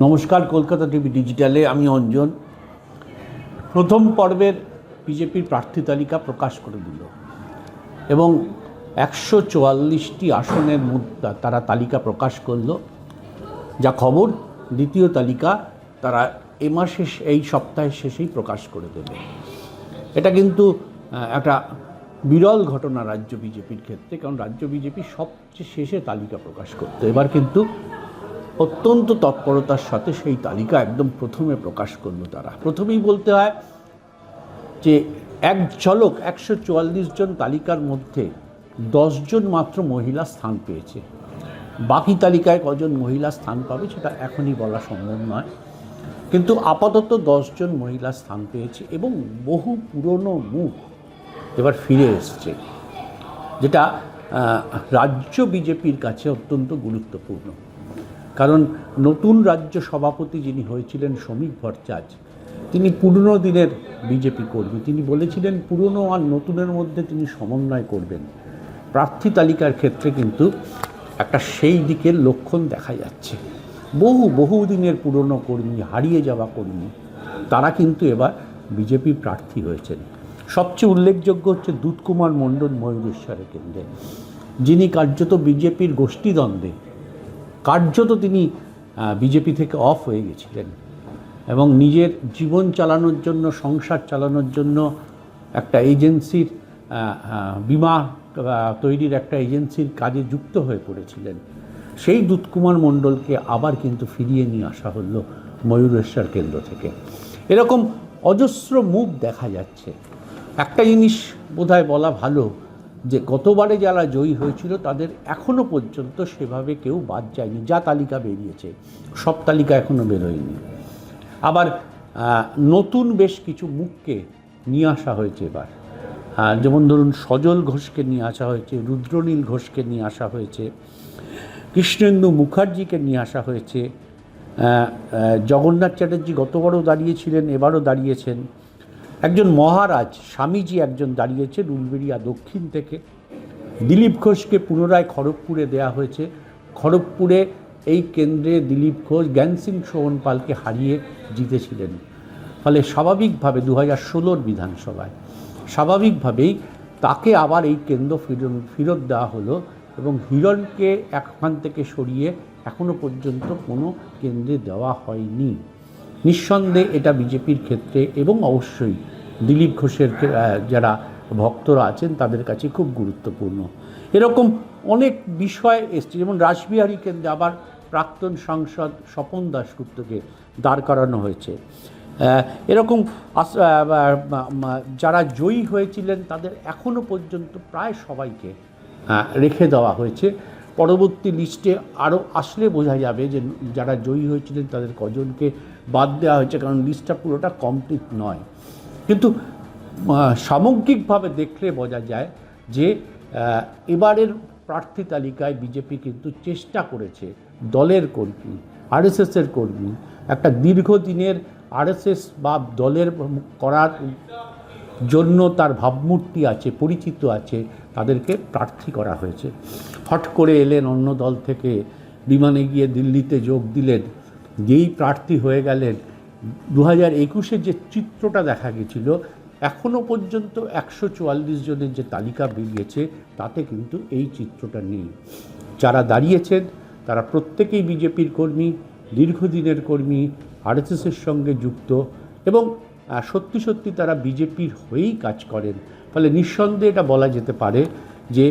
নমস্কার, কলকাতা টিভি ডিজিটালে আমি অঞ্জন। প্রথম পর্বের বিজেপির প্রার্থী তালিকা প্রকাশ করে দিল এবং 144টি আসনের মধ্যে তারা তালিকা প্রকাশ করল। যা খবর, দ্বিতীয় তালিকা তারা এই সপ্তাহের শেষেই প্রকাশ করে দেবে। এটা কিন্তু একটা বিরল ঘটনা রাজ্য বিজেপির ক্ষেত্রে, কারণ রাজ্য বিজেপি সবচেয়ে শেষে তালিকা প্রকাশ করতো। এবার কিন্তু অত্যন্ত তৎপরতার সাথে সেই তালিকা একদম প্রথমে প্রকাশ করলো তারা। প্রথমেই বলতে হয় যে এক ঝলক 144 জন তালিকার মধ্যে 10 জন মাত্র মহিলা স্থান পেয়েছে। বাকি তালিকায় কজন মহিলা স্থান পাবে সেটা এখনই বলা সম্ভব নয়, কিন্তু আপাতত 10 জন মহিলা স্থান পেয়েছে এবং বহু পুরনো মুখ এবার ফিরে এসছে, যেটা রাজ্য বিজেপির কাছে অত্যন্ত গুরুত্বপূর্ণ। কারণ নতুন রাজ্য সভাপতি যিনি হয়েছিলেন শ্রমিক ভট্টাচার্য, তিনি পুরনো দিনের বিজেপি কর্মী। তিনি বলেছিলেন পুরনো আর নতুনের মধ্যে তিনি সমন্বয় করবেন। প্রার্থী তালিকার ক্ষেত্রে কিন্তু একটা সেই দিকের লক্ষণ দেখা যাচ্ছে। বহু দিনের পুরনো কর্মী, হারিয়ে যাওয়া কর্মী, তারা কিন্তু এবার বিজেপি প্রার্থী হয়েছেন। সবচেয়ে উল্লেখযোগ্য হচ্ছে দুধকুমার মণ্ডল ময়ূরেশ্বরের কেন্দ্রে, যিনি কার্যত বিজেপির গোষ্ঠীদ্বন্দ্বে তিনি বিজেপি থেকে অফ হয়ে গেছিলেন এবং নিজের জীবন চালানোর জন্য, সংসার চালানোর জন্য একটা এজেন্সির বিমা তৈরির একটা এজেন্সির কাজে যুক্ত হয়ে পড়েছিলেন। সেই দুধকুমার মণ্ডলকে আবার কিন্তু ফিরিয়ে নিয়ে আসা হলো ময়ূরেশ্বর কেন্দ্র থেকে। এরকম অজস্র মুখ দেখা যাচ্ছে। একটা জিনিস বোধহয় বলা ভালো, যে গতবারে যারা জয়ী হয়েছিল তাদের এখনও পর্যন্ত সেভাবে কেউ বাদ যায়নি। যা তালিকা বেরিয়েছে, সব তালিকা এখনও বেরোয়নি। আবার নতুন বেশ কিছু মুখকে নিয়ে আসা হয়েছে এবার। যেমন ধরুন, সজল ঘোষকে নিয়ে আসা হয়েছে, রুদ্রনীল ঘোষকে নিয়ে আসা হয়েছে, কৃষ্ণেন্দু মুখার্জিকে নিয়ে আসা হয়েছে। জগন্নাথ চ্যাটার্জি গতবারও দাঁড়িয়েছিলেন, এবারও দাঁড়িয়েছেন। একজন মহারাজ স্বামীজি একজন দাঁড়িয়েছেন উলবেড়িয়া দক্ষিণ থেকে। দিলীপ ঘোষকে পুনরায় খড়গপুরে দেয়া হয়েছে। খড়গপুরে এই কেন্দ্রে দিলীপ ঘোষ জ্ঞান সিং সোহনপালকে হারিয়ে জিতেছিলেন। ফলে স্বাভাবিকভাবে 2016 বিধানসভায় স্বাভাবিকভাবেই তাকে আবার এই কেন্দ্র ফেরত দেওয়া হলো এবং হিরণকে এখান থেকে সরিয়ে এখনও পর্যন্ত কোনো কেন্দ্রে দেওয়া হয়নি। নিঃসন্দেহে এটা বিজেপির ক্ষেত্রে এবং অবশ্যই দিলীপ ঘোষের যারা ভক্তরা আছেন তাদের কাছে খুব গুরুত্বপূর্ণ। এরকম অনেক বিষয় এসছে। যেমন রাসবিহারী কেন্দ্রে আবার প্রাক্তন সাংসদ স্বপন দাশগুপ্তকে দাঁড় করানো হয়েছে। এরকম যারা জয়ী হয়েছিলেন তাদের এখনও পর্যন্ত প্রায় সবাইকে রেখে দেওয়া হয়েছে। পরবর্তী লিস্টে আরও আসলে বোঝা যাবে যে যারা জয়ী হয়েছিলেন তাদের কজনকে বাদ দেওয়া হয়েছে, কারণ লিস্টটা পুরোটা কমপ্লিট নয়। কিন্তু সামগ্রিকভাবে দেখলে বোঝা যায় যে এবারের প্রার্থী তালিকায় বিজেপি কিন্তু চেষ্টা করেছে দলের কর্মী, আরএসএসের কর্মী, একটা দীর্ঘদিনের আরএসএস বা দলের করার জন্য তার ভাবমূর্তি আছে, পরিচিত আছে, তাদেরকে প্রার্থী করা হয়েছে। হট করে এলেন অন্য দল থেকে, বিমানে গিয়ে দিল্লিতে যোগ দিলেন, যেই প্রার্থী হয়ে গেলেন। 2021-এ যে চিত্রটা দেখা গেছিল, এখনও পর্যন্ত 144 জনের যে তালিকা বেরিয়েছে তাতে কিন্তু এই চিত্রটা নেই। যারা দাঁড়িয়েছেন তারা প্রত্যেকেই বিজেপির কর্মী, দীর্ঘদিনের কর্মী, আরএসএসের সঙ্গে যুক্ত এবং সত্যি তারা বিজেপির হয়েই কাজ করেন। ফলে নিঃসন্দেহে এটা বলা যেতে পারে যে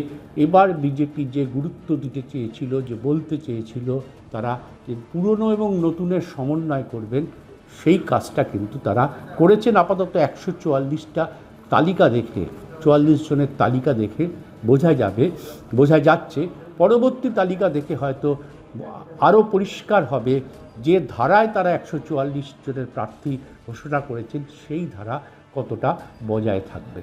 এবার বিজেপি যে গুরুত্ব দিতে চেয়েছিল, যে বলতে চেয়েছিল তারা যে পুরনো এবং নতুনের সমন্বয় করবেন, সেই কাজটা কিন্তু তারা করেছেন। আপাতত 144টা তালিকা দেখে, 44 জনের তালিকা দেখে বোঝা যাচ্ছে। পরবর্তী তালিকা দেখে হয়তো আরও পরিষ্কার হবে যে ধারায় তারা 144 জনের প্রার্থী ঘোষণা করেছেন সেই ধারা কতটা বজায় থাকবে।